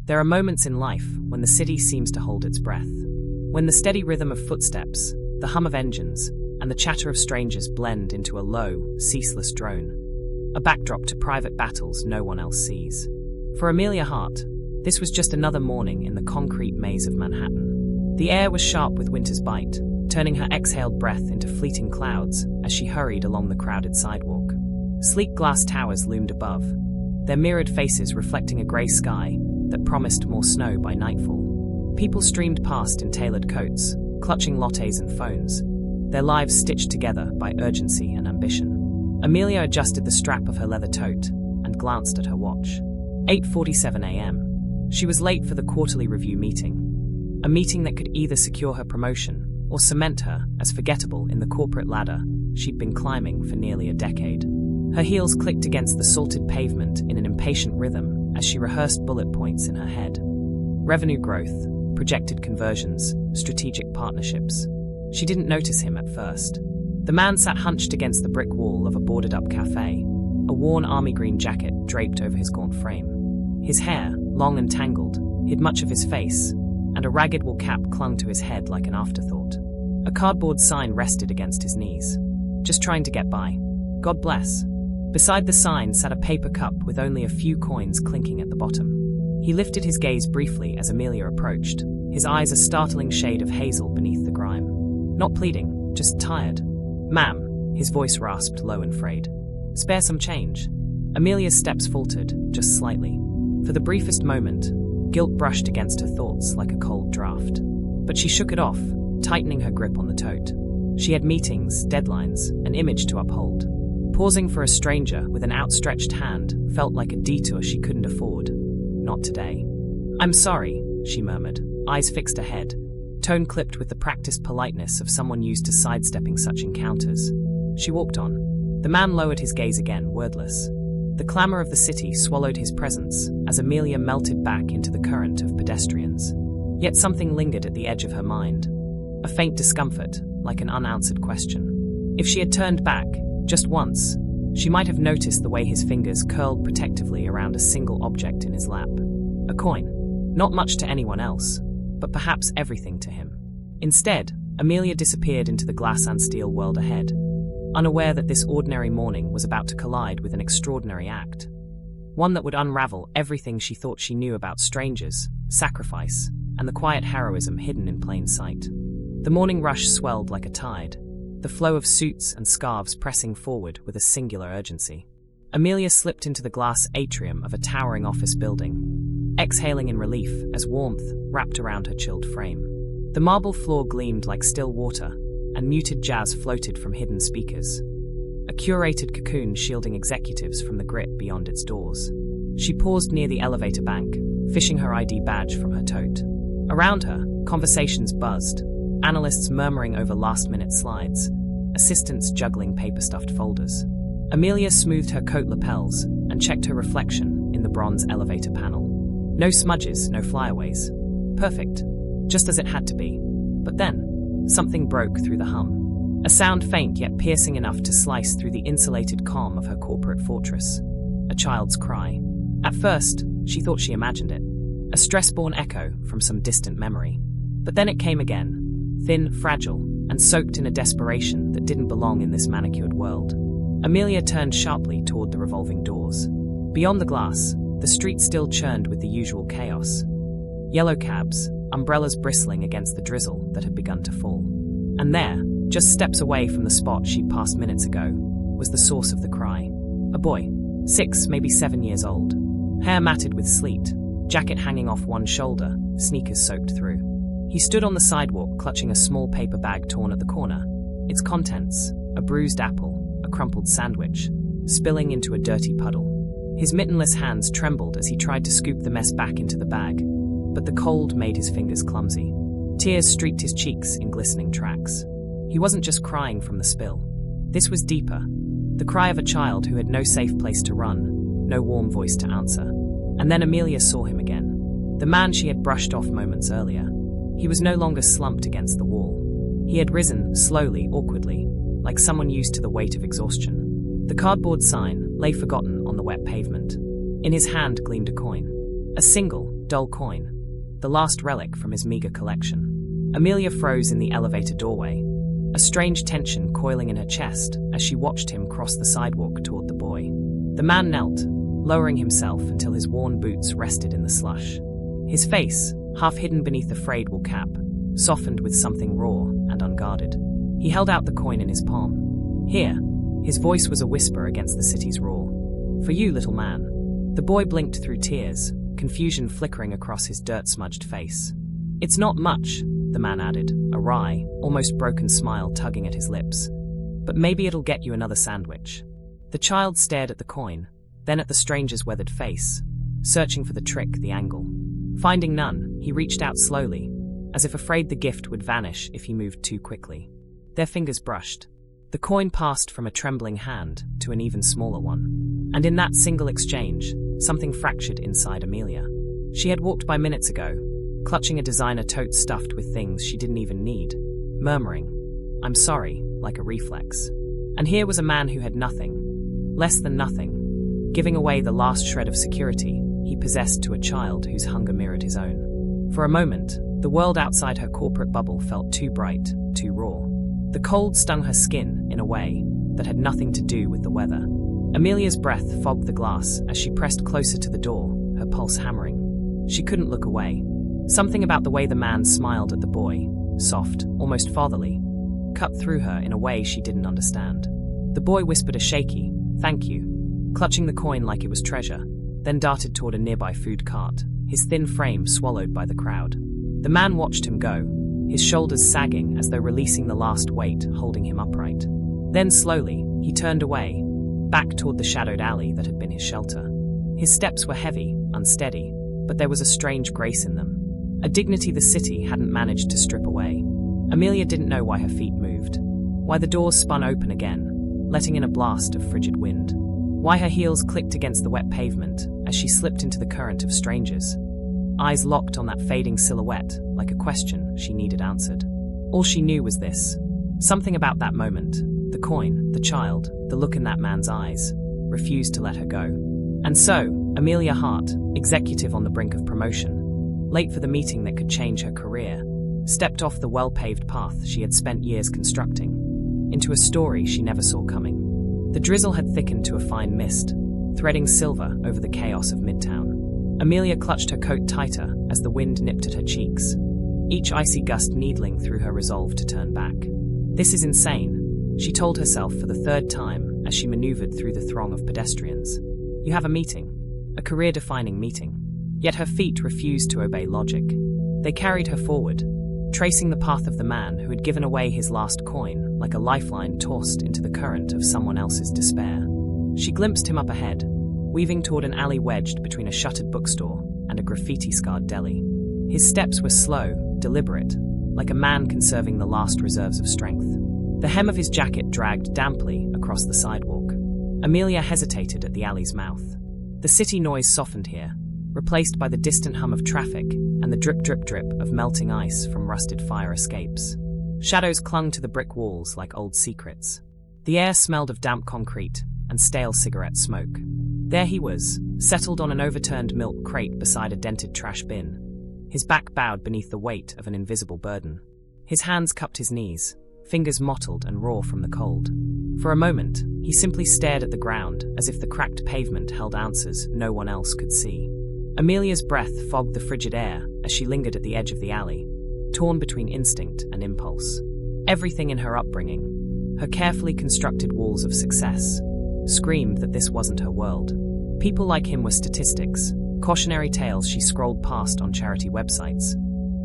There are moments in life when the city seems to hold its breath. When the steady rhythm of footsteps, the hum of engines, and the chatter of strangers blend into a low, ceaseless drone. A backdrop to private battles no one else sees. For Amelia Hart, this was just another morning in the concrete maze of Manhattan. The air was sharp with winter's bite, turning her exhaled breath into fleeting clouds as she hurried along the crowded sidewalk. Sleek glass towers loomed above, their mirrored faces reflecting a grey sky that promised more snow by nightfall. People streamed past in tailored coats, clutching lattes and phones, their lives stitched together by urgency and ambition. Amelia adjusted the strap of her leather tote and glanced at her watch. 8:47 a.m. She was late for the quarterly review meeting, a meeting that could either secure her promotion or cement her as forgettable in the corporate ladder she'd been climbing for nearly a decade. Her heels clicked against the salted pavement in an impatient rhythm as she rehearsed bullet points in her head. Revenue growth, projected conversions, strategic partnerships. She didn't notice him at first. The man sat hunched against the brick wall of a boarded-up cafe, a worn army green jacket draped over his gaunt frame. His hair, long and tangled, hid much of his face, and a ragged wool cap clung to his head like an afterthought. A cardboard sign rested against his knees. Just trying to get by. God bless. Beside the sign sat a paper cup with only a few coins clinking at the bottom. He lifted his gaze briefly as Amelia approached, his eyes a startling shade of hazel beneath the grime. Not pleading, just tired. "Ma'am," his voice rasped low and frayed. "Spare some change." Amelia's steps faltered, just slightly. For the briefest moment, guilt brushed against her thoughts like a cold draft. But she shook it off, tightening her grip on the tote. She had meetings, deadlines, an image to uphold. Pausing for a stranger with an outstretched hand felt like a detour she couldn't afford. Not today. "I'm sorry," she murmured, eyes fixed ahead, tone clipped with the practiced politeness of someone used to sidestepping such encounters. She walked on. The man lowered his gaze again, wordless. The clamor of the city swallowed his presence as Amelia melted back into the current of pedestrians. Yet something lingered at the edge of her mind. A faint discomfort, like an unanswered question. If she had turned back, just once, she might have noticed the way his fingers curled protectively around a single object in his lap. A coin. Not much to anyone else, but perhaps everything to him. Instead, Amelia disappeared into the glass and steel world ahead, unaware that this ordinary morning was about to collide with an extraordinary act. One that would unravel everything she thought she knew about strangers, sacrifice, and the quiet heroism hidden in plain sight. The morning rush swelled like a tide, the flow of suits and scarves pressing forward with a singular urgency. Amelia slipped into the glass atrium of a towering office building, exhaling in relief as warmth wrapped around her chilled frame. The marble floor gleamed like still water, and muted jazz floated from hidden speakers. A curated cocoon shielding executives from the grit beyond its doors. She paused near the elevator bank, fishing her ID badge from her tote. Around her, conversations buzzed, analysts murmuring over last-minute slides, assistants juggling paper-stuffed folders. Amelia smoothed her coat lapels and checked her reflection in the bronze elevator panel. No smudges, no flyaways. Perfect. Just as it had to be. But then, something broke through the hum. A sound faint yet piercing enough to slice through the insulated calm of her corporate fortress. A child's cry. At first, she thought she imagined it. A stress-born echo from some distant memory. But then it came again. Thin, fragile, and soaked in a desperation that didn't belong in this manicured world. Amelia turned sharply toward the revolving doors. Beyond the glass, the street still churned with the usual chaos. Yellow cabs, umbrellas bristling against the drizzle that had begun to fall. And there, just steps away from the spot she'd passed minutes ago, was the source of the cry. A boy, 6, maybe 7 years old. Hair matted with sleet, jacket hanging off one shoulder, sneakers soaked through. He stood on the sidewalk clutching a small paper bag torn at the corner, its contents, a bruised apple, a crumpled sandwich, spilling into a dirty puddle. His mittenless hands trembled as he tried to scoop the mess back into the bag, but the cold made his fingers clumsy. Tears streaked his cheeks in glistening tracks. He wasn't just crying from the spill. This was deeper, the cry of a child who had no safe place to run, no warm voice to answer. And then Amelia saw him again. The man she had brushed off moments earlier. He was no longer slumped against the wall. He had risen, slowly, awkwardly, like someone used to the weight of exhaustion. The cardboard sign lay forgotten on the wet pavement. In his hand gleamed a coin. A single, dull coin, the last relic from his meager collection. Amelia froze in the elevator doorway, a strange tension coiling in her chest as she watched him cross the sidewalk toward the boy. The man knelt, lowering himself until his worn boots rested in the slush. His face, half hidden beneath the frayed wool cap, softened with something raw and unguarded. He held out the coin in his palm. "Here." His voice was a whisper against the city's roar. "For you, little man." The boy blinked through tears, confusion flickering across his dirt-smudged face. "It's not much," the man added, a wry, almost broken smile tugging at his lips. "But maybe it'll get you another sandwich." The child stared at the coin, then at the stranger's weathered face, searching for the trick, the angle. Finding none, he reached out slowly, as if afraid the gift would vanish if he moved too quickly. Their fingers brushed. The coin passed from a trembling hand to an even smaller one. And in that single exchange, something fractured inside Amelia. She had walked by minutes ago, clutching a designer tote stuffed with things she didn't even need, murmuring, "I'm sorry," like a reflex. And here was a man who had nothing, less than nothing, giving away the last shred of security he possessed to a child whose hunger mirrored his own. For a moment, the world outside her corporate bubble felt too bright, too raw. The cold stung her skin in a way that had nothing to do with the weather. Amelia's breath fogged the glass as she pressed closer to the door, her pulse hammering. She couldn't look away. Something about the way the man smiled at the boy, soft, almost fatherly, cut through her in a way she didn't understand. The boy whispered a shaky, "Thank you," clutching the coin like it was treasure, then darted toward a nearby food cart, his thin frame swallowed by the crowd. The man watched him go, his shoulders sagging as though releasing the last weight holding him upright. Then slowly, he turned away, back toward the shadowed alley that had been his shelter. His steps were heavy, unsteady, but there was a strange grace in them, a dignity the city hadn't managed to strip away. Amelia didn't know why her feet moved, why the doors spun open again, letting in a blast of frigid wind, why her heels clicked against the wet pavement as she slipped into the current of strangers, eyes locked on that fading silhouette like a question she needed answered. All she knew was this. Something about that moment, the coin, the child, the look in that man's eyes, refused to let her go. And so, Amelia Hart, executive on the brink of promotion, late for the meeting that could change her career, stepped off the well-paved path she had spent years constructing, into a story she never saw coming. The drizzle had thickened to a fine mist, threading silver over the chaos of Midtown. Amelia clutched her coat tighter as the wind nipped at her cheeks, each icy gust needling through her resolve to turn back. "This is insane," she told herself for the third time as she maneuvered through the throng of pedestrians. "You have a meeting, a career-defining meeting." Yet her feet refused to obey logic. They carried her forward, tracing the path of the man who had given away his last coin like a lifeline tossed into the current of someone else's despair. She glimpsed him up ahead, weaving toward an alley wedged between a shuttered bookstore and a graffiti-scarred deli. His steps were slow, deliberate, like a man conserving the last reserves of strength. The hem of his jacket dragged damply across the sidewalk. Amelia hesitated at the alley's mouth. The city noise softened here, replaced by the distant hum of traffic and the drip-drip-drip of melting ice from rusted fire escapes. Shadows clung to the brick walls like old secrets. The air smelled of damp concrete and stale cigarette smoke. There he was, settled on an overturned milk crate beside a dented trash bin, his back bowed beneath the weight of an invisible burden. His hands cupped his knees, fingers mottled and raw from the cold. For a moment, he simply stared at the ground as if the cracked pavement held answers no one else could see. Amelia's breath fogged the frigid air as she lingered at the edge of the alley, torn between instinct and impulse. Everything in her upbringing, her carefully constructed walls of success, screamed that this wasn't her world. People like him were statistics, cautionary tales she scrolled past on charity websites,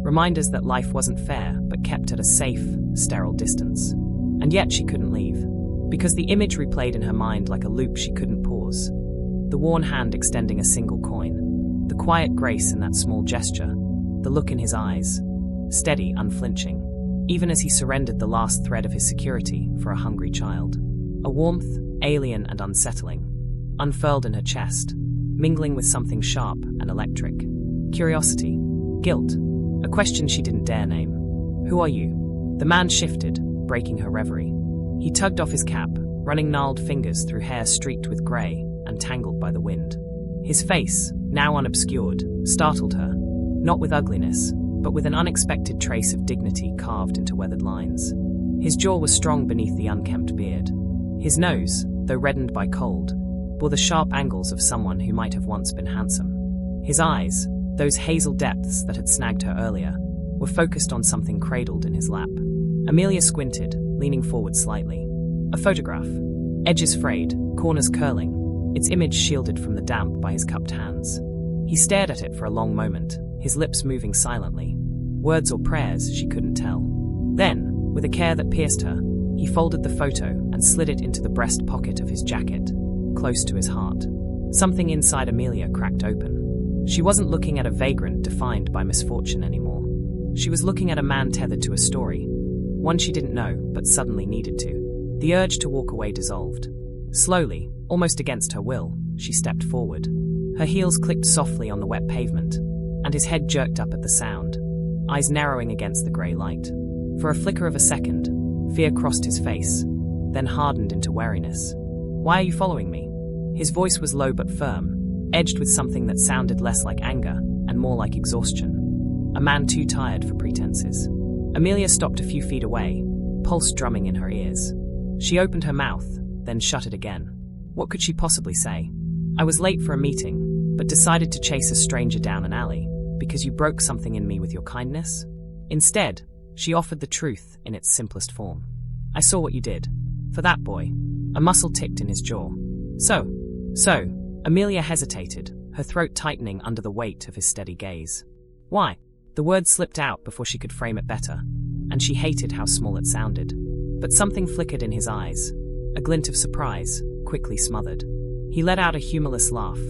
reminders that life wasn't fair but kept at a safe, sterile distance. And yet she couldn't leave, because the image replayed in her mind like a loop she couldn't pause. The worn hand extending a single coin, the quiet grace in that small gesture, the look in his eyes, steady, unflinching, even as he surrendered the last thread of his security for a hungry child. A warmth, alien and unsettling, unfurled in her chest, mingling with something sharp and electric. Curiosity, guilt, a question she didn't dare name. "Who are you?" The man shifted, breaking her reverie. He tugged off his cap, running gnarled fingers through hair streaked with grey and tangled by the wind. His face, now unobscured, startled her not with ugliness, but with an unexpected trace of dignity carved into weathered lines. His jaw was strong beneath the unkempt beard. His nose, though reddened by cold, bore the sharp angles of someone who might have once been handsome. His eyes, those hazel depths that had snagged her earlier, were focused on something cradled in his lap. Amelia squinted, leaning forward slightly. A photograph. Edges frayed, corners curling, its image shielded from the damp by his cupped hands. He stared at it for a long moment, his lips moving silently. Words or prayers, she couldn't tell. Then, with a care that pierced her, he folded the photo and slid it into the breast pocket of his jacket, close to his heart. Something inside Amelia cracked open. She wasn't looking at a vagrant defined by misfortune anymore. She was looking at a man tethered to a story, one she didn't know but suddenly needed to. The urge to walk away dissolved. Slowly, almost against her will, she stepped forward. Her heels clicked softly on the wet pavement, and his head jerked up at the sound, eyes narrowing against the grey light. For a flicker of a second, fear crossed his face, then hardened into wariness. "Why are you following me?" His voice was low but firm, edged with something that sounded less like anger and more like exhaustion. A man too tired for pretenses. Amelia stopped a few feet away, pulse drumming in her ears. She opened her mouth, then shut it again. What could she possibly say? "I was late for a meeting, but decided to chase a stranger down an alley because you broke something in me with your kindness?" Instead, she offered the truth in its simplest form. "I saw what you did. For that boy." A muscle ticked in his jaw. So, Amelia hesitated, her throat tightening under the weight of his steady gaze. "Why?" The word slipped out before she could frame it better, and she hated how small it sounded. But something flickered in his eyes, a glint of surprise, quickly smothered. He let out a humorless laugh,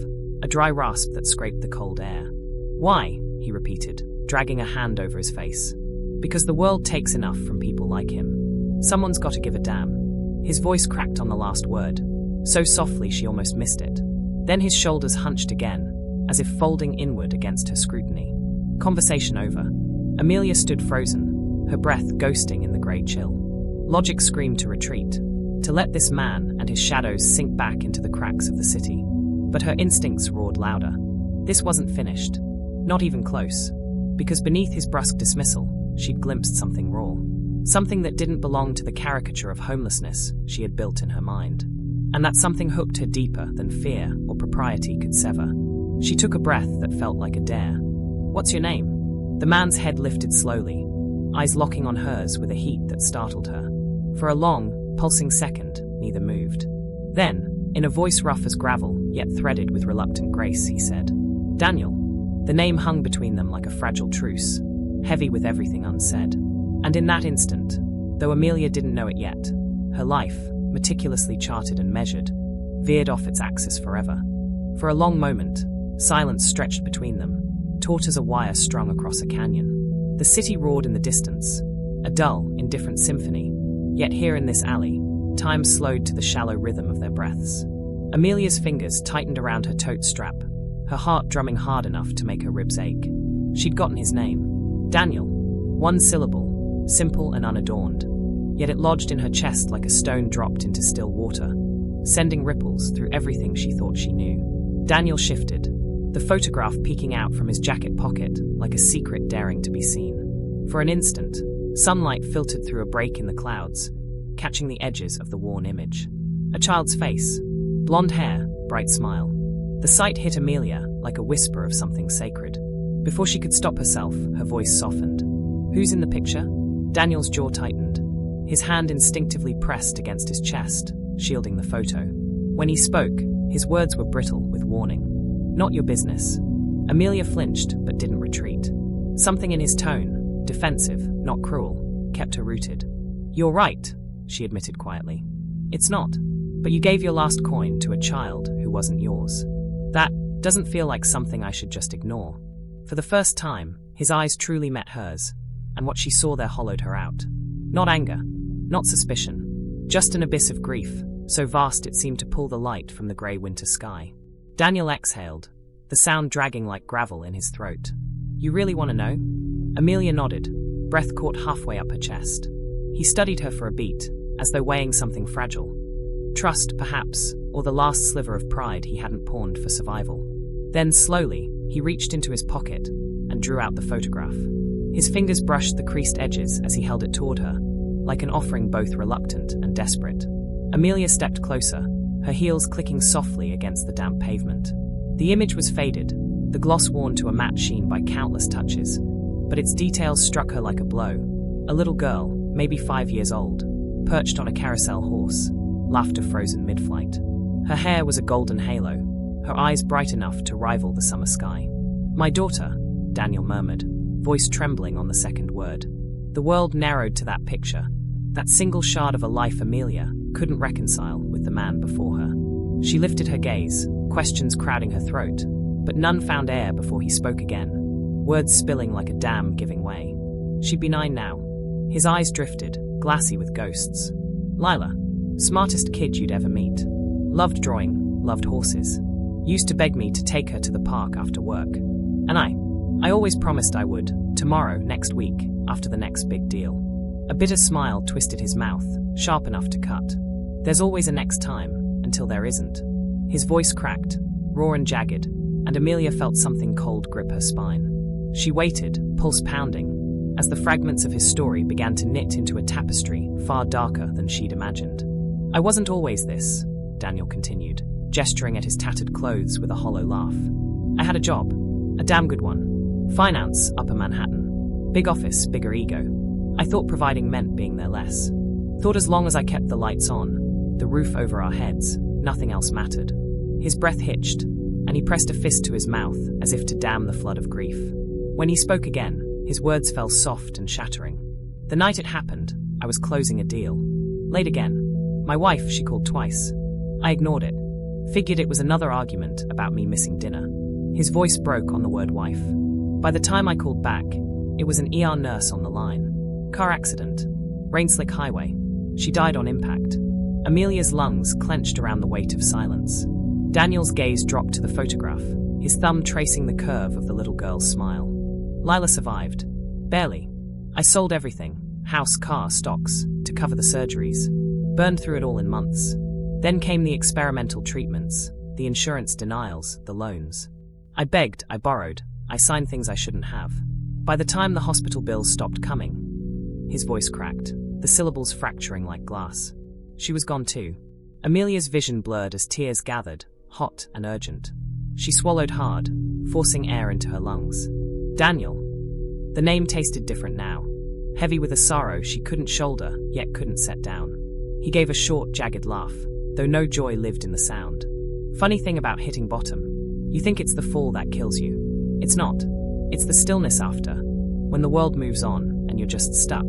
a dry rasp that scraped the cold air. "Why?" he repeated, dragging a hand over his face. "Because the world takes enough from people like him. Someone's got to give a damn." His voice cracked on the last word, so softly she almost missed it. Then his shoulders hunched again, as if folding inward against her scrutiny. Conversation over. Amelia stood frozen, her breath ghosting in the grey chill. Logic screamed to retreat, to let this man and his shadows sink back into the cracks of the city. But her instincts roared louder. This wasn't finished, not even close, because beneath his brusque dismissal, she'd glimpsed something raw. Something that didn't belong to the caricature of homelessness she had built in her mind. And that something hooked her deeper than fear or propriety could sever. She took a breath that felt like a dare. "What's your name?" The man's head lifted slowly, eyes locking on hers with a heat that startled her. For a long, pulsing second, neither moved. Then, in a voice rough as gravel, yet threaded with reluctant grace, he said, "Daniel." The name hung between them like a fragile truce, heavy with everything unsaid. And in that instant, though Amelia didn't know it yet, her life, meticulously charted and measured, veered off its axis forever. For a long moment, silence stretched between them, taut as a wire strung across a canyon. The city roared in the distance, a dull, indifferent symphony, yet here in this alley, time slowed to the shallow rhythm of their breaths. Amelia's fingers tightened around her tote strap, her heart drumming hard enough to make her ribs ache. She'd gotten his name. Daniel. One syllable, simple and unadorned, yet it lodged in her chest like a stone dropped into still water, sending ripples through everything she thought she knew. Daniel shifted, the photograph peeking out from his jacket pocket like a secret daring to be seen. For an instant, sunlight filtered through a break in the clouds, catching the edges of the worn image. A child's face, blonde hair, bright smile. The sight hit Amelia like a whisper of something sacred. Before she could stop herself, her voice softened. "Who's in the picture?" Daniel's jaw tightened. His hand instinctively pressed against his chest, shielding the photo. When he spoke, his words were brittle with warning. "Not your business." Amelia flinched, but didn't retreat. Something in his tone, defensive, not cruel, kept her rooted. "You're right," she admitted quietly. "It's not. But you gave your last coin to a child who wasn't yours. That doesn't feel like something I should just ignore." For the first time, his eyes truly met hers, and what she saw there hollowed her out. Not anger, not suspicion, just an abyss of grief, so vast it seemed to pull the light from the grey winter sky. Daniel exhaled, the sound dragging like gravel in his throat. "You really want to know?" Amelia nodded, breath caught halfway up her chest. He studied her for a beat, as though weighing something fragile. Trust, perhaps, or the last sliver of pride he hadn't pawned for survival. Then, slowly, he reached into his pocket and drew out the photograph. His fingers brushed the creased edges as he held it toward her, like an offering both reluctant and desperate. Amelia stepped closer, her heels clicking softly against the damp pavement. The image was faded, the gloss worn to a matte sheen by countless touches, but its details struck her like a blow. A little girl, maybe 5 years old, perched on a carousel horse, laughter frozen mid-flight. Her hair was a golden halo, her eyes bright enough to rival the summer sky. "My daughter," Daniel murmured, voice trembling on the second word. The world narrowed to that picture, that single shard of a life Amelia couldn't reconcile with the man before her. She lifted her gaze, questions crowding her throat, but none found air before he spoke again, words spilling like a dam giving way. She'd be 9 now. His eyes drifted, glassy with ghosts. "Lila, smartest kid you'd ever meet. Loved drawing, loved horses. Used to beg me to take her to the park after work. And I always promised I would, tomorrow, next week, after the next big deal." A bitter smile twisted his mouth, sharp enough to cut. "There's always a next time, until there isn't." His voice cracked, raw and jagged, and Amelia felt something cold grip her spine. She waited, pulse pounding, as the fragments of his story began to knit into a tapestry far darker than she'd imagined. "I wasn't always this," Daniel continued, gesturing at his tattered clothes with a hollow laugh. "I had a job, a damn good one. Finance, Upper Manhattan. Big office, bigger ego. I thought providing meant being there less. Thought as long as I kept the lights on, the roof over our heads, nothing else mattered." His breath hitched, and he pressed a fist to his mouth as if to dam the flood of grief. When he spoke again, his words fell soft and shattering. "The night it happened, I was closing a deal. Late again. My wife, she called twice. I ignored it. Figured it was another argument about me missing dinner." His voice broke on the word wife. "By the time I called back, it was an ER nurse on the line. Car accident. Rain-slick highway. She died on impact." Amelia's lungs clenched around the weight of silence. Daniel's gaze dropped to the photograph, his thumb tracing the curve of the little girl's smile. "Lila survived. Barely. I sold everything, house, car, stocks, to cover the surgeries. Burned through it all in months. Then came the experimental treatments, the insurance denials, the loans. I begged, I borrowed, I signed things I shouldn't have. By the time the hospital bills stopped coming," his voice cracked, the syllables fracturing like glass, "she was gone too." Amelia's vision blurred as tears gathered, hot and urgent. She swallowed hard, forcing air into her lungs. "Daniel." The name tasted different now, heavy with a sorrow she couldn't shoulder, yet couldn't set down. He gave a short, jagged laugh, though no joy lived in the sound. "Funny thing about hitting bottom. You think it's the fall that kills you. It's not. It's the stillness after, when the world moves on and you're just stuck,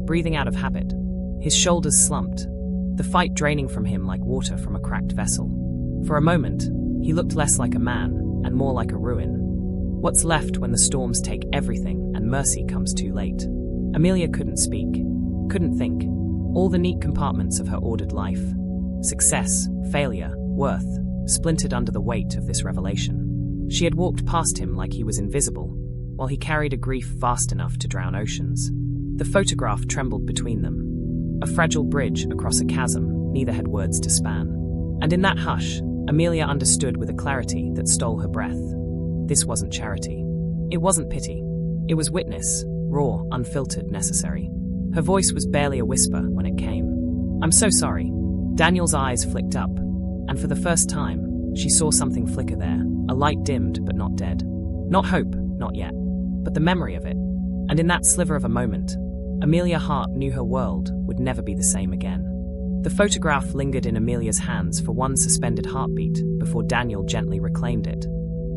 breathing out of habit." His shoulders slumped, the fight draining from him like water from a cracked vessel. For a moment, he looked less like a man and more like a ruin. What's left when the storms take everything and mercy comes too late? Amelia couldn't speak, couldn't think. All the neat compartments of her ordered life, success, failure, worth, splintered under the weight of this revelation. She had walked past him like he was invisible, while he carried a grief vast enough to drown oceans. The photograph trembled between them, a fragile bridge across a chasm neither had words to span. And in that hush, Amelia understood with a clarity that stole her breath. This wasn't charity. It wasn't pity. It was witness, raw, unfiltered, necessary. Her voice was barely a whisper when it came. "I'm so sorry." Daniel's eyes flicked up, and for the first time, she saw something flicker there, a light dimmed but not dead. Not hope, not yet, but the memory of it. And in that sliver of a moment, Amelia Hart knew her world would never be the same again. The photograph lingered in Amelia's hands for one suspended heartbeat before Daniel gently reclaimed it,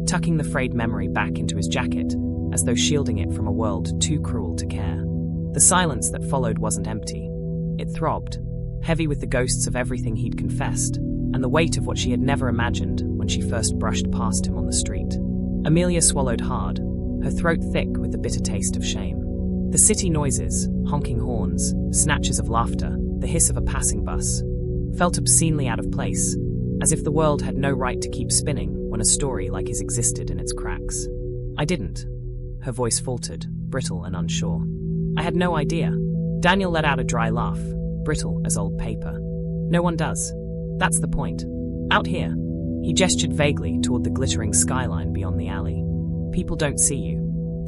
tucking the frayed memory back into his jacket, as though shielding it from a world too cruel to care. The silence that followed wasn't empty. It throbbed, heavy with the ghosts of everything he'd confessed, and the weight of what she had never imagined when she first brushed past him on the street. Amelia swallowed hard, her throat thick with the bitter taste of shame. The city noises, honking horns, snatches of laughter, the hiss of a passing bus, felt obscenely out of place, as if the world had no right to keep spinning when a story like his existed in its cracks. "I didn't." Her voice faltered, brittle and unsure. "I had no idea." Daniel let out a dry laugh, brittle as old paper. "No one does. That's the point. Out here." He gestured vaguely toward the glittering skyline beyond the alley. "People don't see you.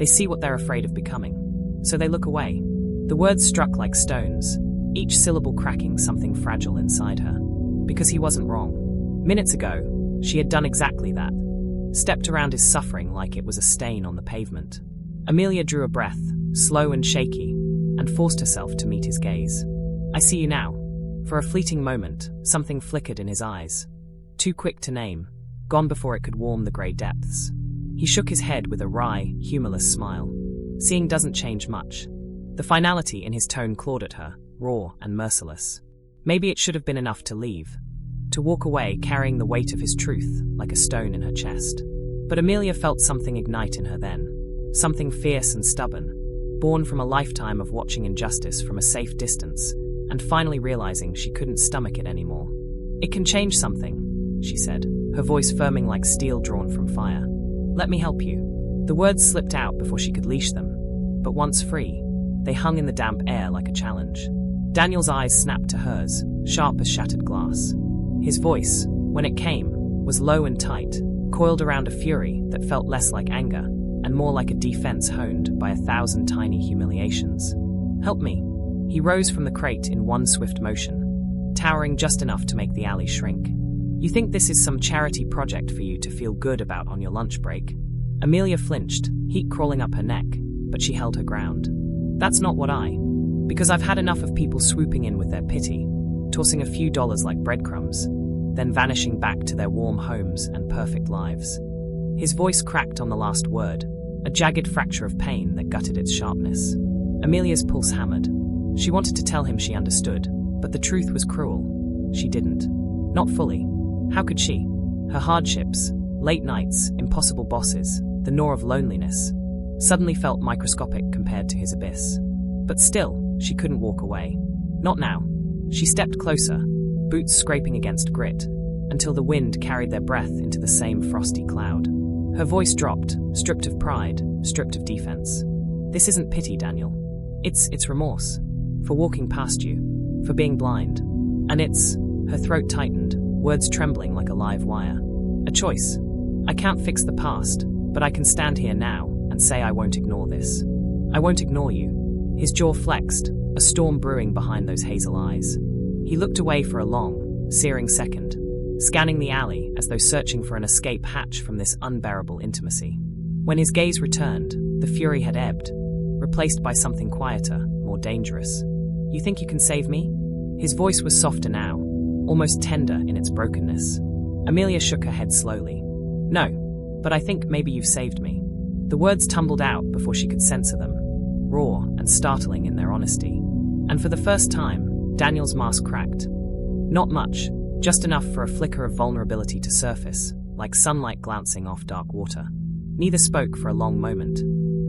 They see what they're afraid of becoming. So they look away. The words struck like stones, each syllable cracking something fragile inside her. Because he wasn't wrong. Minutes ago, she had done exactly that. Stepped around his suffering like it was a stain on the pavement. Amelia drew a breath, slow and shaky, and forced herself to meet his gaze. I see you now. For a fleeting moment, something flickered in his eyes. Too quick to name, gone before it could warm the grey depths. He shook his head with a wry, humorless smile. Seeing doesn't change much. The finality in his tone clawed at her, raw and merciless. Maybe it should have been enough to leave. To walk away carrying the weight of his truth like a stone in her chest. But Amelia felt something ignite in her then. Something fierce and stubborn, born from a lifetime of watching injustice from a safe distance, and finally realizing she couldn't stomach it anymore. It can change something, she said, her voice firming like steel drawn from fire. Let me help you. The words slipped out before she could leash them, but once free, they hung in the damp air like a challenge. Daniel's eyes snapped to hers, sharp as shattered glass. His voice, when it came, was low and tight, coiled around a fury that felt less like anger, and more like a defense honed by 1,000 tiny humiliations. Help me. He rose from the crate in one swift motion, towering just enough to make the alley shrink. You think this is some charity project for you to feel good about on your lunch break? Amelia flinched, heat crawling up her neck, but she held her ground. That's not what because I've had enough of people swooping in with their pity, tossing a few dollars like breadcrumbs, then vanishing back to their warm homes and perfect lives. His voice cracked on the last word, a jagged fracture of pain that gutted its sharpness. Amelia's pulse hammered. She wanted to tell him she understood, but the truth was cruel. She didn't. Not fully. How could she? Her hardships, late nights, impossible bosses, the gnaw of loneliness, suddenly felt microscopic compared to his abyss. But still, she couldn't walk away. Not now. She stepped closer, boots scraping against grit, until the wind carried their breath into the same frosty cloud. Her voice dropped, stripped of pride, stripped of defense. This isn't pity, Daniel. It's remorse. For walking past you. For being blind. And her throat tightened, words trembling like a live wire. A choice. I can't fix the past, but I can stand here now and say I won't ignore this. I won't ignore you. His jaw flexed, a storm brewing behind those hazel eyes. He looked away for a long, searing second, scanning the alley as though searching for an escape hatch from this unbearable intimacy. When his gaze returned, the fury had ebbed, replaced by something quieter, more dangerous. You think you can save me? His voice was softer now, almost tender in its brokenness. Amelia shook her head slowly. No, but I think maybe you've saved me. The words tumbled out before she could censor them, raw and startling in their honesty. And for the first time, Daniel's mask cracked. Not much, just enough for a flicker of vulnerability to surface, like sunlight glancing off dark water. Neither spoke for a long moment.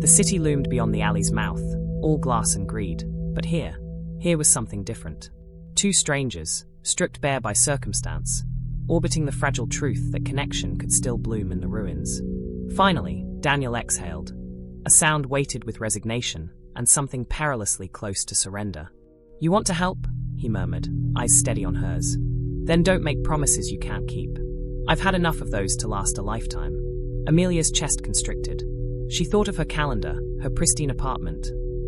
The city loomed beyond the alley's mouth, all glass and greed, but here was something different. Two strangers, stripped bare by circumstance, orbiting the fragile truth that connection could still bloom in the ruins. Finally, Daniel exhaled, a sound weighted with resignation and something perilously close to surrender. You want to help? He murmured, eyes steady on hers. Then don't make promises you can't keep. I've had enough of those to last a lifetime. Amelia's chest constricted. She thought of her calendar, her pristine apartment,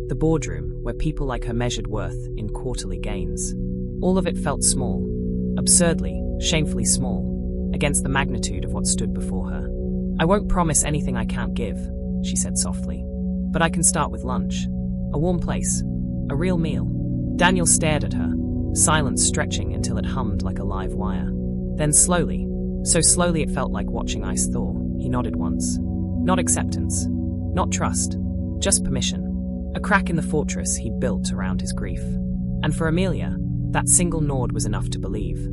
the boardroom where people like her measured worth in quarterly gains. All of it felt small, absurdly, shamefully small, against the magnitude of what stood before her. I won't promise anything I can't give, she said softly. But I can start with lunch. A warm place. A real meal. Daniel stared at her, silence stretching until it hummed like a live wire. Then slowly, so slowly it felt like watching ice thaw, he nodded once. Not acceptance. Not trust. Just permission. A crack in the fortress he'd built around his grief. And for Amelia, that single nod was enough to believe.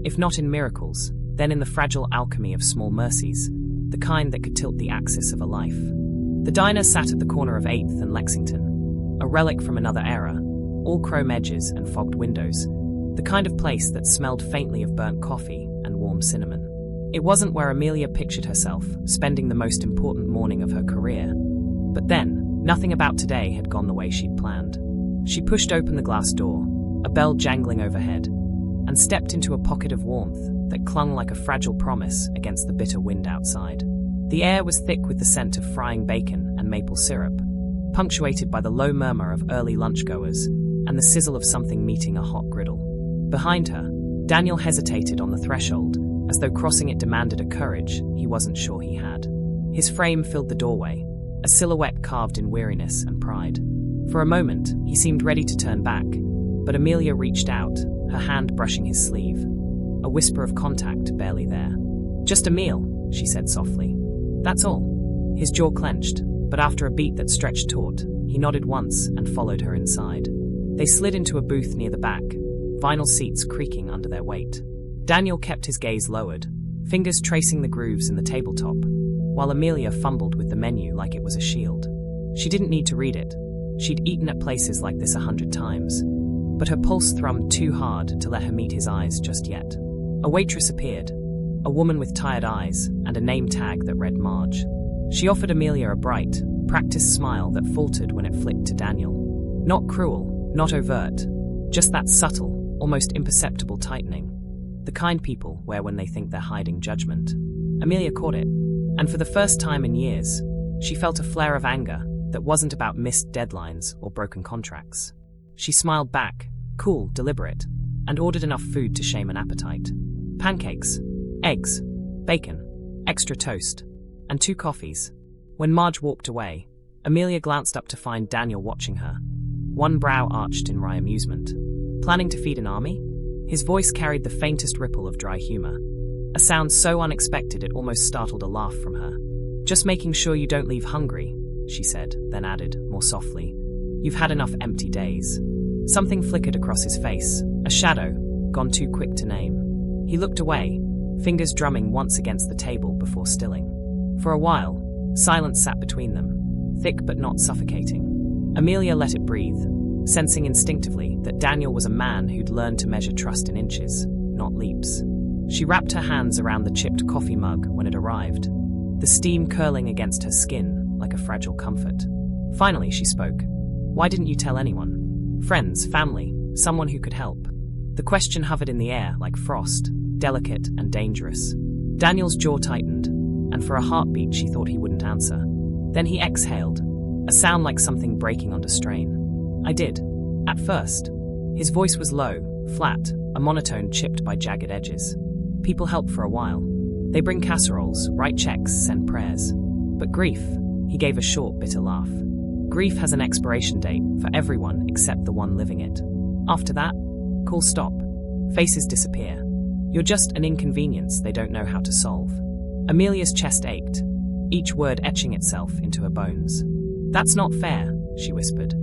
If not in miracles, then in the fragile alchemy of small mercies, the kind that could tilt the axis of a life. The diner sat at the corner of 8th and Lexington, a relic from another era, all chrome edges and fogged windows, the kind of place that smelled faintly of burnt coffee and warm cinnamon. It wasn't where Amelia pictured herself, spending the most important morning of her career. But then, nothing about today had gone the way she'd planned. She pushed open the glass door, a bell jangling overhead, and stepped into a pocket of warmth that clung like a fragile promise against the bitter wind outside. The air was thick with the scent of frying bacon and maple syrup, punctuated by the low murmur of early lunchgoers and the sizzle of something meeting a hot griddle. Behind her, Daniel hesitated on the threshold, as though crossing it demanded a courage he wasn't sure he had. His frame filled the doorway, a silhouette carved in weariness and pride. For a moment, he seemed ready to turn back, but Amelia reached out, her hand brushing his sleeve. A whisper of contact barely there. "Just a meal," she said softly. "That's all." His jaw clenched, but after a beat that stretched taut, he nodded once and followed her inside. They slid into a booth near the back, vinyl seats creaking under their weight. Daniel kept his gaze lowered, fingers tracing the grooves in the tabletop, while Amelia fumbled with the menu like it was a shield. She didn't need to read it. She'd eaten at places like this 100 times, but her pulse thrummed too hard to let her meet his eyes just yet. A waitress appeared, a woman with tired eyes and a name tag that read Marge. She offered Amelia a bright, practiced smile that faltered when it flicked to Daniel. Not cruel, not overt, just that subtle, almost imperceptible tightening. The kind people wear when they think they're hiding judgment. Amelia caught it, and for the first time in years, she felt a flare of anger that wasn't about missed deadlines or broken contracts. She smiled back, cool, deliberate, and ordered enough food to shame an appetite. Pancakes, eggs, bacon, extra toast, and 2 coffees. When Marge walked away, Amelia glanced up to find Daniel watching her, one brow arched in wry amusement. Planning to feed an army? His voice carried the faintest ripple of dry humor, a sound so unexpected it almost startled a laugh from her. "Just making sure you don't leave hungry," she said, then added, more softly, "You've had enough empty days." Something flickered across his face, a shadow, gone too quick to name. He looked away, fingers drumming once against the table before stilling. For a while, silence sat between them, thick but not suffocating. Amelia let it breathe, sensing instinctively that Daniel was a man who'd learned to measure trust in inches, not leaps. She wrapped her hands around the chipped coffee mug when it arrived, the steam curling against her skin like a fragile comfort. Finally, she spoke. "Why didn't you tell anyone? Friends, family, someone who could help?" The question hovered in the air like frost, delicate and dangerous. Daniel's jaw tightened, and for a heartbeat she thought he wouldn't answer. Then he exhaled, a sound like something breaking under strain. "I did. At first." His voice was low, flat, a monotone chipped by jagged edges. "People help for a while. They bring casseroles, write checks, send prayers. But grief," he gave a short, bitter laugh. "Grief has an expiration date for everyone except the one living it. After that, calls stop. Faces disappear. You're just an inconvenience they don't know how to solve." Amelia's chest ached, each word etching itself into her bones. "That's not fair," she whispered.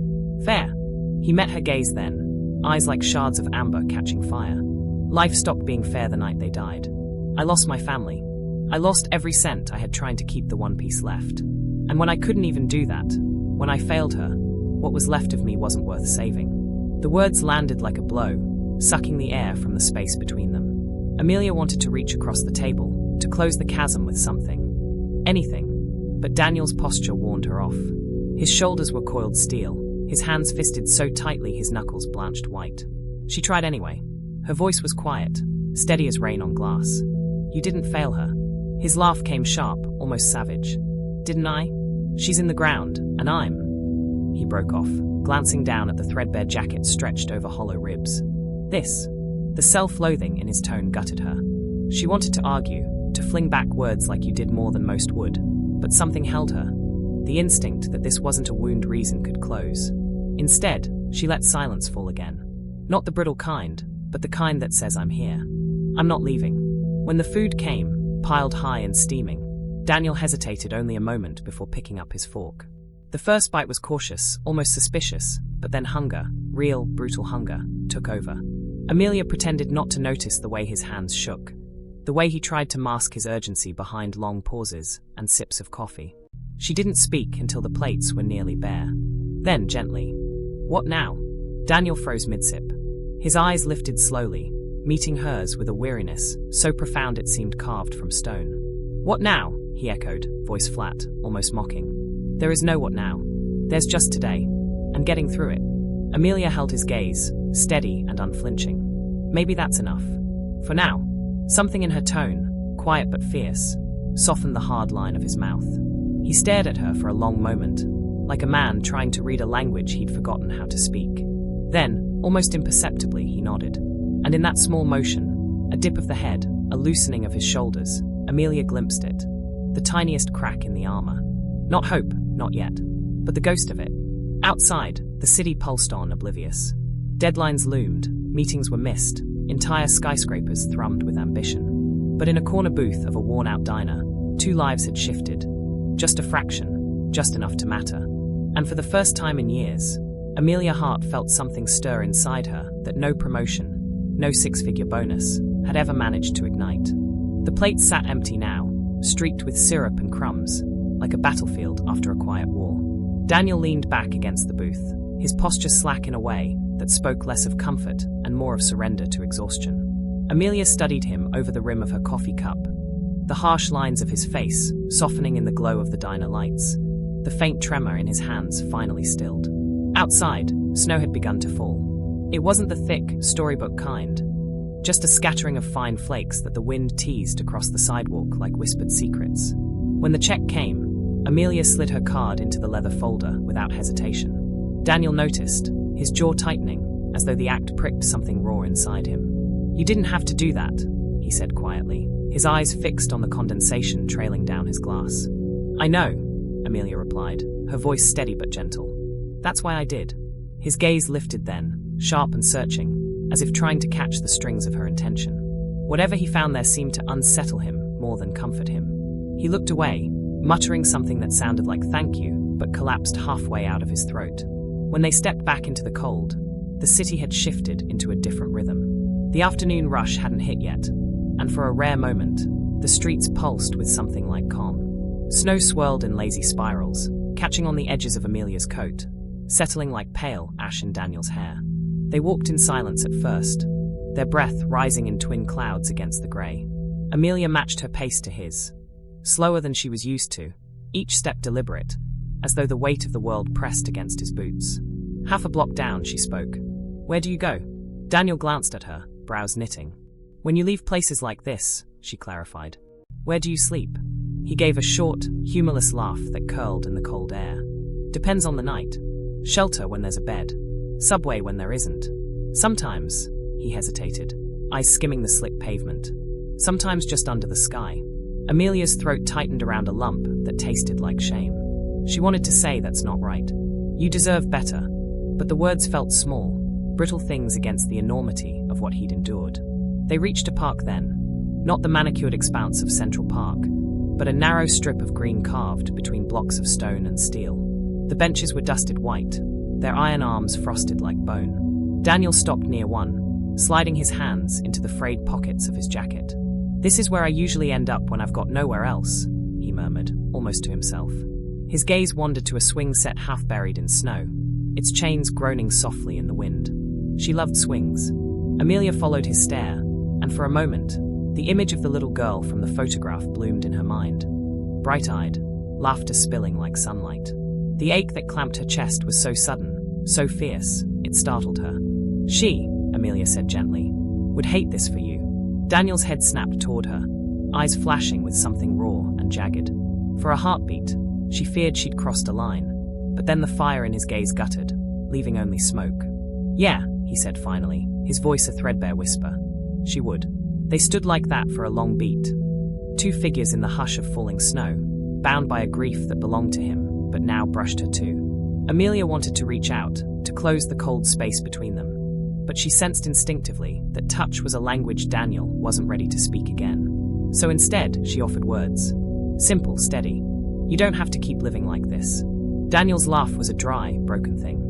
"Fair?" He met her gaze then, eyes like shards of amber catching fire. "Life stopped being fair the night they died. I lost my family. I lost every cent I had trying to keep the one piece left. And when I couldn't even do that, when I failed her, what was left of me wasn't worth saving." The words landed like a blow, sucking the air from the space between them. Amelia wanted to reach across the table, to close the chasm with something. Anything. But Daniel's posture warned her off. His shoulders were coiled steel, his hands fisted so tightly his knuckles blanched white. She tried anyway. Her voice was quiet, steady as rain on glass. "You didn't fail her." His laugh came sharp, almost savage. "Didn't I? She's in the ground, and I'm—" He broke off, glancing down at the threadbare jacket stretched over hollow ribs. "This." The self-loathing in his tone gutted her. She wanted to argue, to fling back words like "you did more than most would," but something held her, the instinct that this wasn't a wound reason could close. Instead, she let silence fall again. Not the brittle kind, but the kind that says, "I'm here. I'm not leaving." When the food came, piled high and steaming, Daniel hesitated only a moment before picking up his fork. The first bite was cautious, almost suspicious, but then hunger, real, brutal hunger, took over. Amelia pretended not to notice the way his hands shook, the way he tried to mask his urgency behind long pauses and sips of coffee. She didn't speak until the plates were nearly bare. Then, gently, "What now?" Daniel froze mid-sip. His eyes lifted slowly, meeting hers with a weariness so profound it seemed carved from stone. "What now?" he echoed, voice flat, almost mocking. "There is no what now. There's just today, and getting through it." Amelia held his gaze, steady and unflinching. "Maybe that's enough. For now." Something in her tone, quiet but fierce, softened the hard line of his mouth. He stared at her for a long moment, like a man trying to read a language he'd forgotten how to speak. Then, almost imperceptibly, he nodded. And in that small motion, a dip of the head, a loosening of his shoulders, Amelia glimpsed it. The tiniest crack in the armor. Not hope, not yet, but the ghost of it. Outside, the city pulsed on, oblivious. Deadlines loomed, meetings were missed, entire skyscrapers thrummed with ambition. But in a corner booth of a worn-out diner, 2 lives had shifted. Just a fraction, just enough to matter. And for the first time in years, Amelia Hart felt something stir inside her that no promotion, no 6-figure bonus, had ever managed to ignite. The plate sat empty now, streaked with syrup and crumbs, like a battlefield after a quiet war. Daniel leaned back against the booth, his posture slack in a way that spoke less of comfort and more of surrender to exhaustion. Amelia studied him over the rim of her coffee cup, the harsh lines of his face softening in the glow of the diner lights, the faint tremor in his hands finally stilled. Outside, snow had begun to fall. It wasn't the thick, storybook kind, just a scattering of fine flakes that the wind teased across the sidewalk like whispered secrets. When the check came, Amelia slid her card into the leather folder without hesitation. Daniel noticed, his jaw tightening, as though the act pricked something raw inside him. "You didn't have to do that," he said quietly, his eyes fixed on the condensation trailing down his glass. "I know," Amelia replied, her voice steady but gentle. "That's why I did." His gaze lifted then, sharp and searching, as if trying to catch the strings of her intention. Whatever he found there seemed to unsettle him more than comfort him. He looked away, muttering something that sounded like thank you, but collapsed halfway out of his throat. When they stepped back into the cold, the city had shifted into a different rhythm. The afternoon rush hadn't hit yet, and for a rare moment, the streets pulsed with something like calm. Snow swirled in lazy spirals, catching on the edges of Amelia's coat, settling like pale ash in Daniel's hair. They walked in silence at first, their breath rising in twin clouds against the grey. Amelia matched her pace to his, slower than she was used to, each step deliberate, as though the weight of the world pressed against his boots. Half a block down, she spoke. "Where do you go?" Daniel glanced at her, brows knitting. "When you leave places like this," she clarified. "Where do you sleep?" He gave a short, humorless laugh that curled in the cold air. "Depends on the night. Shelter when there's a bed. Subway when there isn't. Sometimes," he hesitated, eyes skimming the slick pavement. "Sometimes just under the sky." Amelia's throat tightened around a lump that tasted like shame. She wanted to say that's not right. You deserve better. But the words felt small, brittle things against the enormity of what he'd endured. They reached a park then, not the manicured expanse of Central Park, but a narrow strip of green carved between blocks of stone and steel. The benches were dusted white, their iron arms frosted like bone. Daniel stopped near one, sliding his hands into the frayed pockets of his jacket. "This is where I usually end up when I've got nowhere else," he murmured, almost to himself. His gaze wandered to a swing set half buried in snow, its chains groaning softly in the wind. She loved swings. Amelia followed his stare, and for a moment, the image of the little girl from the photograph bloomed in her mind. Bright-eyed, laughter spilling like sunlight. The ache that clamped her chest was so sudden, so fierce, it startled her. "She," Amelia said gently, "would hate this for you." Daniel's head snapped toward her, eyes flashing with something raw and jagged. For a heartbeat, she feared she'd crossed a line, but then the fire in his gaze guttered, leaving only smoke. "Yeah," he said finally, his voice a threadbare whisper. She would. They stood like that for a long beat. 2 figures in the hush of falling snow, bound by a grief that belonged to him, but now brushed her too. Amelia wanted to reach out, to close the cold space between them, but she sensed instinctively that touch was a language Daniel wasn't ready to speak again. So instead, she offered words. Simple, steady. "You don't have to keep living like this." Daniel's laugh was a dry, broken thing.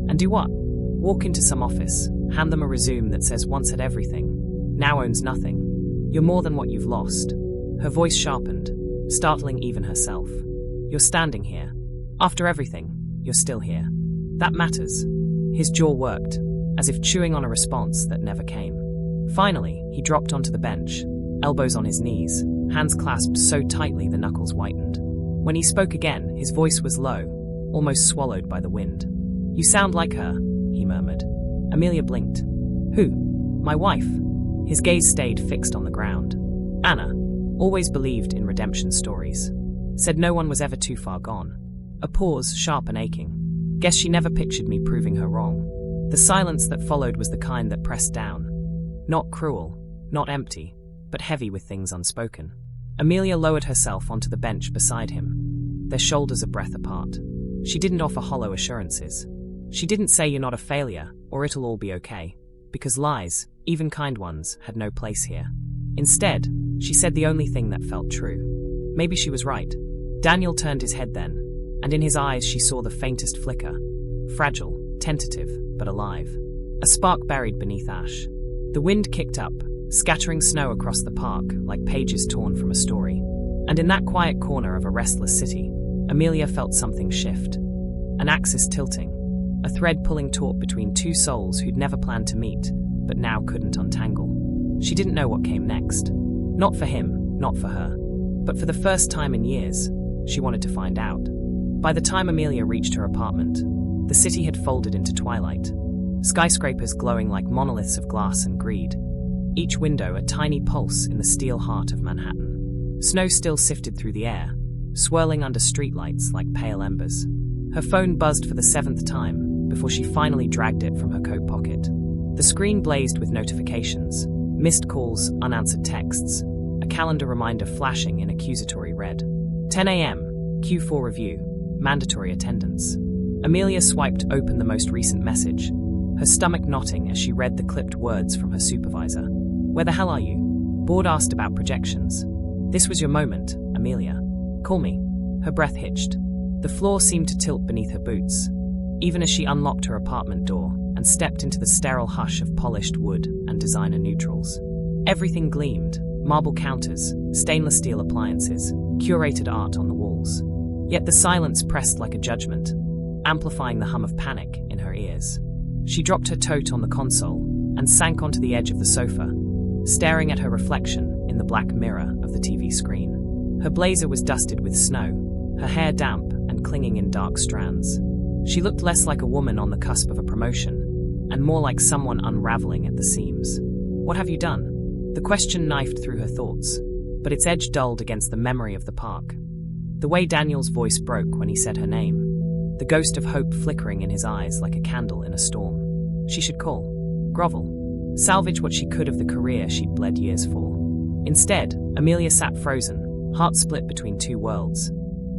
"And do what?" "Walk into some office, hand them a resume that says once had everything, now owns nothing. You're more than what you've lost." Her voice sharpened, startling even herself. "You're standing here. After everything, you're still here. That matters." His jaw worked, as if chewing on a response that never came. Finally, he dropped onto the bench, elbows on his knees, hands clasped so tightly the knuckles whitened. When he spoke again, his voice was low, almost swallowed by the wind. "You sound like her," he murmured. Amelia blinked. "Who?" "My wife." His gaze stayed fixed on the ground. "Anna." Always believed in redemption stories. Said no one was ever too far gone. A pause, sharp and aching. Guess she never pictured me proving her wrong. The silence that followed was the kind that pressed down. Not cruel, not empty, but heavy with things unspoken. Amelia lowered herself onto the bench beside him, their shoulders a breath apart. She didn't offer hollow assurances. She didn't say you're not a failure, or it'll all be okay, because lies, even kind ones, had no place here. Instead, she said the only thing that felt true. Maybe she was right. Daniel turned his head then, and in his eyes she saw the faintest flicker. Fragile, tentative, but alive. A spark buried beneath ash. The wind kicked up, scattering snow across the park like pages torn from a story. And in that quiet corner of a restless city, Amelia felt something shift. An axis tilting, a thread pulling taut between two souls who'd never planned to meet, but now couldn't untangle. She didn't know what came next. Not for him, not for her. But for the first time in years, she wanted to find out. By the time Amelia reached her apartment, the city had folded into twilight. Skyscrapers glowing like monoliths of glass and greed. Each window a tiny pulse in the steel heart of Manhattan. Snow still sifted through the air, swirling under streetlights like pale embers. Her phone buzzed for the 7th time before she finally dragged it from her coat pocket. The screen blazed with notifications, missed calls, unanswered texts, a calendar reminder flashing in accusatory red. 10 a.m., Q4 review, mandatory attendance. Amelia swiped open the most recent message, her stomach knotting as she read the clipped words from her supervisor. "Where the hell are you?" Board asked about projections. "This was your moment, Amelia. Call me." Her breath hitched. The floor seemed to tilt beneath her boots, even as she unlocked her apartment door and stepped into the sterile hush of polished wood and designer neutrals. Everything gleamed, marble counters, stainless steel appliances, curated art on the walls. Yet the silence pressed like a judgment, amplifying the hum of panic in her ears. She dropped her tote on the console and sank onto the edge of the sofa, staring at her reflection in the black mirror of the TV screen. Her blazer was dusted with snow, her hair damp and clinging in dark strands. She looked less like a woman on the cusp of a promotion, and more like someone unraveling at the seams. "What have you done?" The question knifed through her thoughts, but its edge dulled against the memory of the park. The way Daniel's voice broke when he said her name, the ghost of hope flickering in his eyes like a candle in a storm. She should call, grovel, salvage what she could of the career she'd bled years for. Instead, Amelia sat frozen, heart split between two worlds.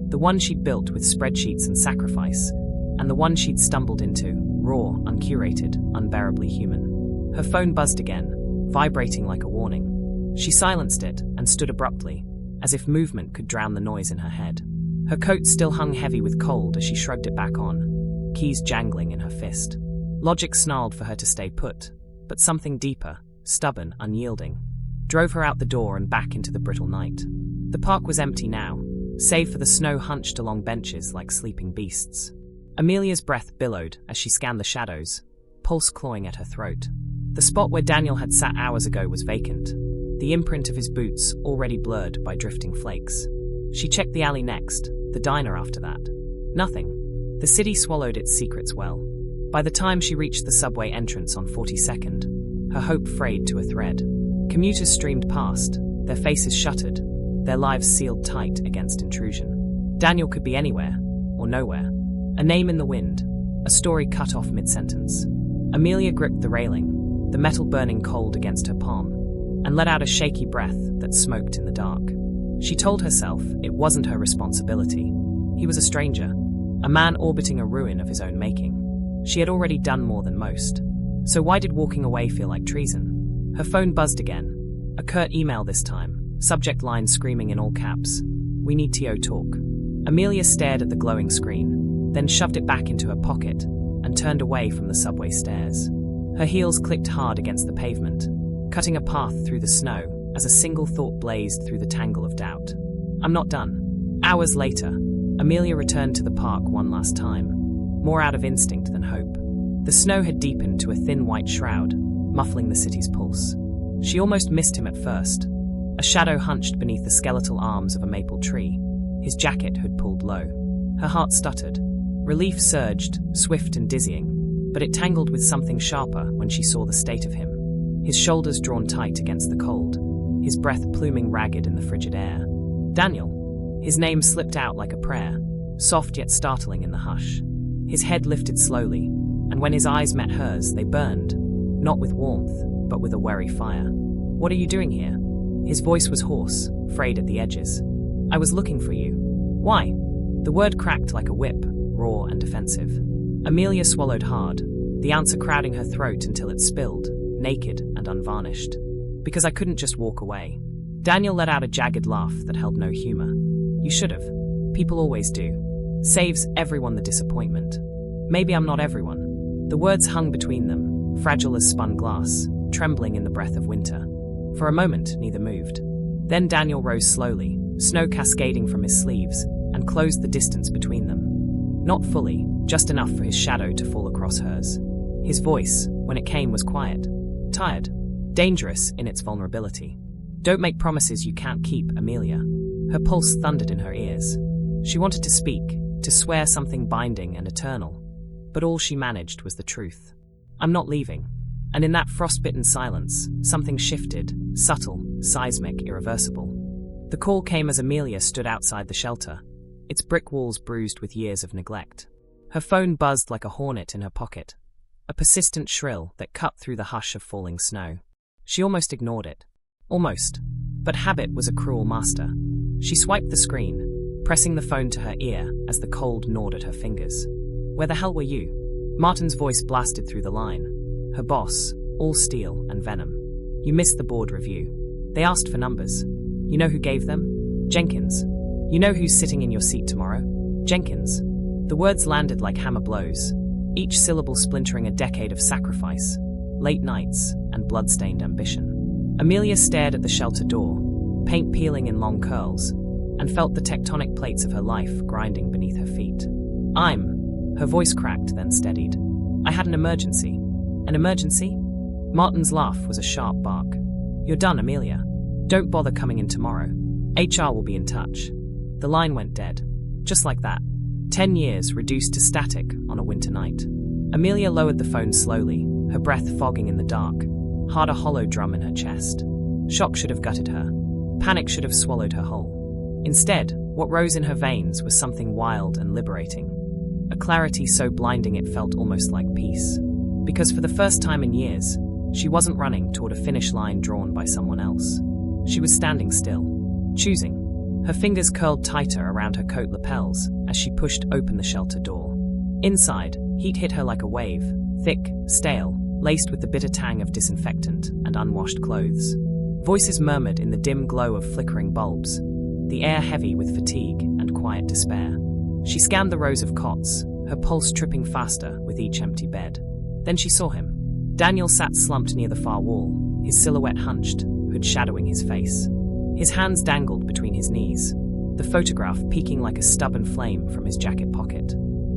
The one she'd built with spreadsheets and sacrifice, and the one she'd stumbled into, raw, uncurated, unbearably human. Her phone buzzed again, vibrating like a warning. She silenced it and stood abruptly, as if movement could drown the noise in her head. Her coat still hung heavy with cold as she shrugged it back on, keys jangling in her fist. Logic snarled for her to stay put, but something deeper, stubborn, unyielding, drove her out the door and back into the brittle night. The park was empty now, save for the snow hunched along benches like sleeping beasts. Amelia's breath billowed as she scanned the shadows, pulse clawing at her throat. The spot where Daniel had sat hours ago was vacant, the imprint of his boots already blurred by drifting flakes. She checked the alley next, the diner after that. Nothing. The city swallowed its secrets well. By the time she reached the subway entrance on 42nd, her hope frayed to a thread. Commuters streamed past, their faces shuttered, their lives sealed tight against intrusion. Daniel could be anywhere, or nowhere. A name in the wind, a story cut off mid-sentence. Amelia gripped the railing, the metal burning cold against her palm, and let out a shaky breath that smoked in the dark. She told herself it wasn't her responsibility. He was a stranger, a man orbiting a ruin of his own making. She had already done more than most. So why did walking away feel like treason? Her phone buzzed again, a curt email this time, subject line screaming in all caps, "We need to talk." Amelia stared at the glowing screen, then shoved it back into her pocket and turned away from the subway stairs. Her heels clicked hard against the pavement, cutting a path through the snow as a single thought blazed through the tangle of doubt. "I'm not done." Hours later, Amelia returned to the park one last time, more out of instinct than hope. The snow had deepened to a thin white shroud, muffling the city's pulse. She almost missed him at first. A shadow hunched beneath the skeletal arms of a maple tree, his jacket hood pulled low. Her heart stuttered. Relief surged, swift and dizzying, but it tangled with something sharper when she saw the state of him. His shoulders drawn tight against the cold, his breath pluming ragged in the frigid air. Daniel. His name slipped out like a prayer, soft yet startling in the hush. His head lifted slowly, and when his eyes met hers, they burned, not with warmth, but with a wary fire. "What are you doing here?" His voice was hoarse, frayed at the edges. "I was looking for you." "Why?" The word cracked like a whip, raw and defensive. Amelia swallowed hard, the answer crowding her throat until it spilled, naked and unvarnished. "Because I couldn't just walk away." Daniel let out a jagged laugh that held no humor. "You should have. People always do. Saves everyone the disappointment. Maybe I'm not everyone." The words hung between them, fragile as spun glass, trembling in the breath of winter. For a moment, neither moved. Then Daniel rose slowly, snow cascading from his sleeves, and closed the distance between them. Not fully, just enough for his shadow to fall across hers. His voice, when it came, was quiet, tired, dangerous in its vulnerability. "Don't make promises you can't keep, Amelia." Her pulse thundered in her ears. She wanted to speak, to swear something binding and eternal, but all she managed was the truth. "I'm not leaving." And in that frostbitten silence, something shifted, subtle, seismic, irreversible. The call came as Amelia stood outside the shelter, its brick walls bruised with years of neglect. Her phone buzzed like a hornet in her pocket, a persistent shrill that cut through the hush of falling snow. She almost ignored it. Almost. But habit was a cruel master. She swiped the screen, pressing the phone to her ear as the cold gnawed at her fingers. "Where the hell were you?" Martin's voice blasted through the line. Her boss, all steel and venom. "You missed the board review. They asked for numbers. You know who gave them? Jenkins. You know who's sitting in your seat tomorrow? Jenkins." The words landed like hammer blows, each syllable splintering a decade of sacrifice, late nights, and blood-stained ambition. Amelia stared at the shelter door, paint peeling in long curls, and felt the tectonic plates of her life grinding beneath her feet. Her voice cracked, then steadied. "I had an emergency." "An emergency?" Martin's laugh was a sharp bark. "You're done, Amelia. Don't bother coming in tomorrow. HR will be in touch." The line went dead. Just like that. 10 years reduced to static on a winter night. Amelia lowered the phone slowly, her breath fogging in the dark, heart a hollow drum in her chest. Shock should have gutted her. Panic should have swallowed her whole. Instead, what rose in her veins was something wild and liberating. A clarity so blinding it felt almost like peace. Because for the first time in years, she wasn't running toward a finish line drawn by someone else. She was standing still, choosing. Her fingers curled tighter around her coat lapels as she pushed open the shelter door. Inside, heat hit her like a wave, thick, stale, laced with the bitter tang of disinfectant and unwashed clothes. Voices murmured in the dim glow of flickering bulbs, the air heavy with fatigue and quiet despair. She scanned the rows of cots, her pulse tripping faster with each empty bed. Then she saw him. Daniel sat slumped near the far wall, his silhouette hunched, hood shadowing his face. His hands dangled between his knees, the photograph peeking like a stubborn flame from his jacket pocket.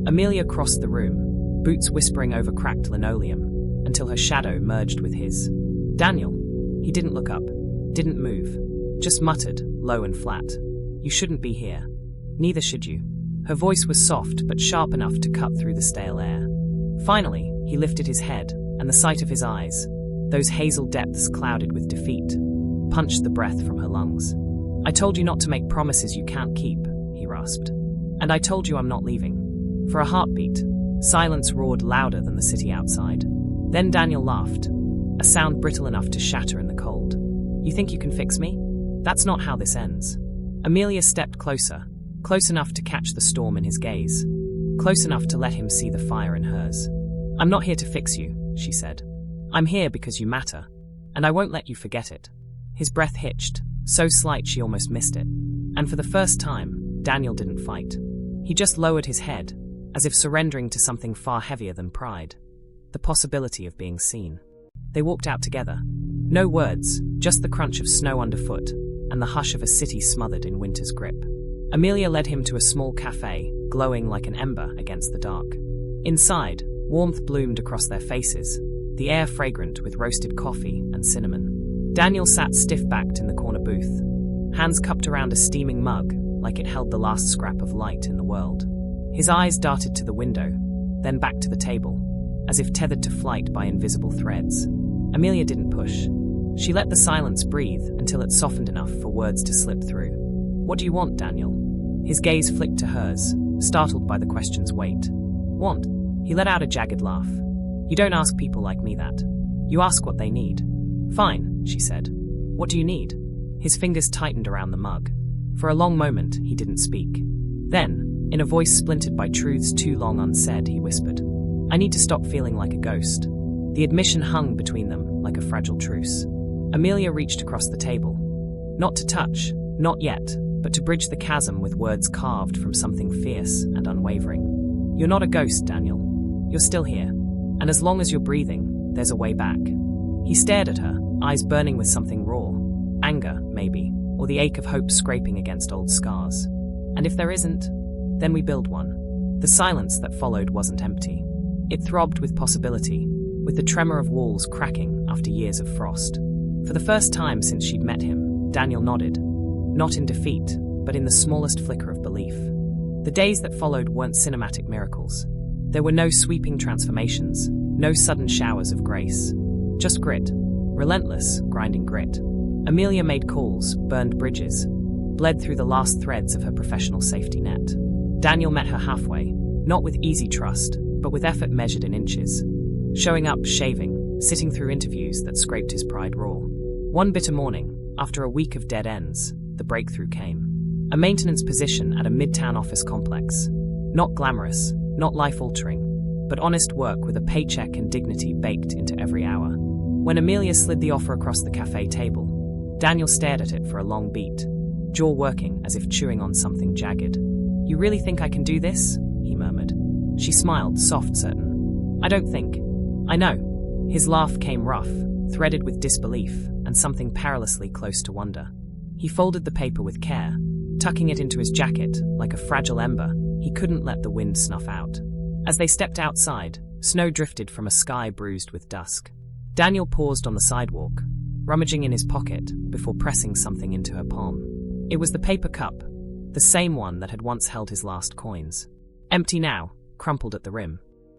Amelia crossed the room, boots whispering over cracked linoleum, until her shadow merged with his. "Daniel." He didn't look up, didn't move, just muttered, low and flat. "You shouldn't be here. Neither should you." Her voice was soft but sharp enough to cut through the stale air. Finally, he lifted his head, and the sight of his eyes, those hazel depths clouded with defeat, punched the breath from her lungs. "I told you not to make promises you can't keep," he rasped. "And I told you I'm not leaving." For a heartbeat, silence roared louder than the city outside. Then Daniel laughed, a sound brittle enough to shatter in the cold. "You think you can fix me? That's not how this ends." Amelia stepped closer, close enough to catch the storm in his gaze, close enough to let him see the fire in hers. "I'm not here to fix you," she said. "I'm here because you matter, and I won't let you forget it." His breath hitched, so slight she almost missed it. And for the first time, Daniel didn't fight. He just lowered his head, as if surrendering to something far heavier than pride, the possibility of being seen. They walked out together. No words, just the crunch of snow underfoot, and the hush of a city smothered in winter's grip. Amelia led him to a small cafe, glowing like an ember against the dark. Inside, warmth bloomed across their faces, the air fragrant with roasted coffee and cinnamon. Daniel sat stiff-backed in the corner booth, hands cupped around a steaming mug like it held the last scrap of light in the world. His eyes darted to the window, then back to the table, as if tethered to flight by invisible threads. Amelia didn't push. She let the silence breathe until it softened enough for words to slip through. "What do you want, Daniel?" His gaze flicked to hers, startled by the question's weight. "Want?" He let out a jagged laugh. "You don't ask people like me that. You ask what they need." "Fine," she said. "What do you need?" His fingers tightened around the mug. For a long moment, he didn't speak. Then, in a voice splintered by truths too long unsaid, he whispered, "I need to stop feeling like a ghost." The admission hung between them like a fragile truce. Amelia reached across the table. Not to touch, not yet, but to bridge the chasm with words carved from something fierce and unwavering. "You're not a ghost, Daniel. You're still here. And as long as you're breathing, there's a way back." He stared at her, eyes burning with something raw. Anger, maybe, or the ache of hope scraping against old scars. "And if there isn't, then we build one." The silence that followed wasn't empty. It throbbed with possibility, with the tremor of walls cracking after years of frost. For the first time since she'd met him, Daniel nodded, not in defeat, but in the smallest flicker of belief. The days that followed weren't cinematic miracles. There were no sweeping transformations, no sudden showers of grace. Just grit. Relentless, grinding grit. Amelia made calls, burned bridges, bled through the last threads of her professional safety net. Daniel met her halfway, not with easy trust, but with effort measured in inches. Showing up, shaving, sitting through interviews that scraped his pride raw. One bitter morning, after a week of dead ends, the breakthrough came. A maintenance position at a midtown office complex. Not glamorous, not life-altering, but honest work with a paycheck and dignity baked into every hour. When Amelia slid the offer across the cafe table, Daniel stared at it for a long beat, jaw working as if chewing on something jagged. "You really think I can do this?" he murmured. She smiled, soft, certain. "I don't think. I know." His laugh came rough, threaded with disbelief, and something perilously close to wonder. He folded the paper with care, tucking it into his jacket like a fragile ember he couldn't let the wind snuff out. As they stepped outside, snow drifted from a sky bruised with dusk. Daniel paused on the sidewalk, rummaging in his pocket before pressing something into her palm. It was the paper cup, the same one that had once held his last coins. Empty now, crumpled at the rim.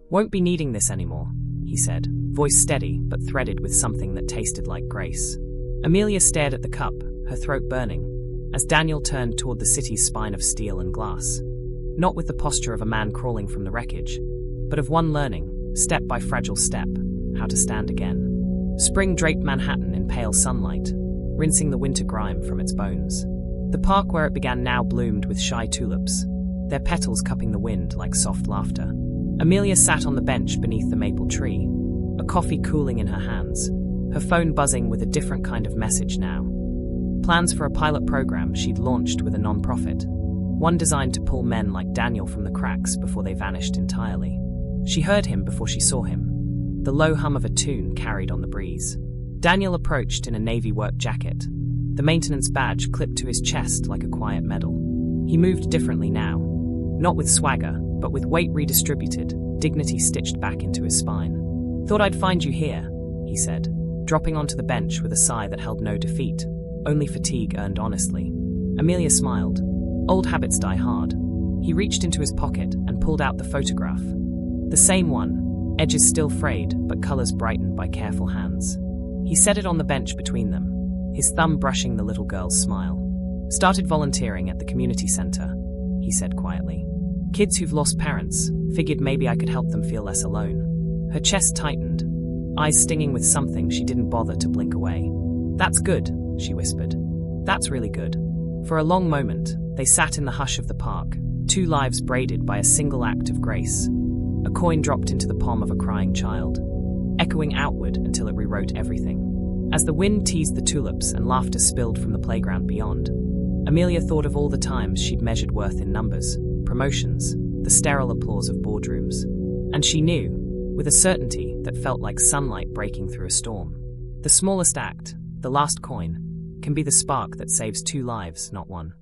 "Won't be needing this anymore," he said, voice steady but threaded with something that tasted like grace. Amelia stared at the cup, her throat burning, as Daniel turned toward the city's spine of steel and glass. Not with the posture of a man crawling from the wreckage, but of one learning, step by fragile step, how to stand again. Spring draped Manhattan in pale sunlight, rinsing the winter grime from its bones. The park where it began now bloomed with shy tulips, their petals cupping the wind like soft laughter. Amelia sat on the bench beneath the maple tree, a coffee cooling in her hands, her phone buzzing with a different kind of message now. Plans for a pilot program she'd launched with a non-profit, one designed to pull men like Daniel from the cracks before they vanished entirely. She heard him before she saw him. The low hum of a tune carried on the breeze. Daniel approached in a navy work jacket, the maintenance badge clipped to his chest like a quiet medal. He moved differently now, not with swagger, but with weight redistributed, dignity stitched back into his spine. "Thought I'd find you here," he said, dropping onto the bench with a sigh that held no defeat, only fatigue earned honestly. Amelia smiled. Old habits die hard. He reached into his pocket and pulled out the photograph. The same one, edges still frayed, but colors brightened by careful hands. He set it on the bench between them, his thumb brushing the little girl's smile. "Started volunteering at the community center," he said quietly. "Kids who've lost parents, figured maybe I could help them feel less alone." Her chest tightened, eyes stinging with something she didn't bother to blink away. "That's good," she whispered. "That's really good." For a long moment, they sat in the hush of the park, two lives braided by a single act of grace. A coin dropped into the palm of a crying child, echoing outward until it rewrote everything. As the wind teased the tulips and laughter spilled from the playground beyond, Amelia thought of all the times she'd measured worth in numbers, promotions, the sterile applause of boardrooms. And she knew, with a certainty that felt like sunlight breaking through a storm, the smallest act, the last coin, can be the spark that saves two lives, not one.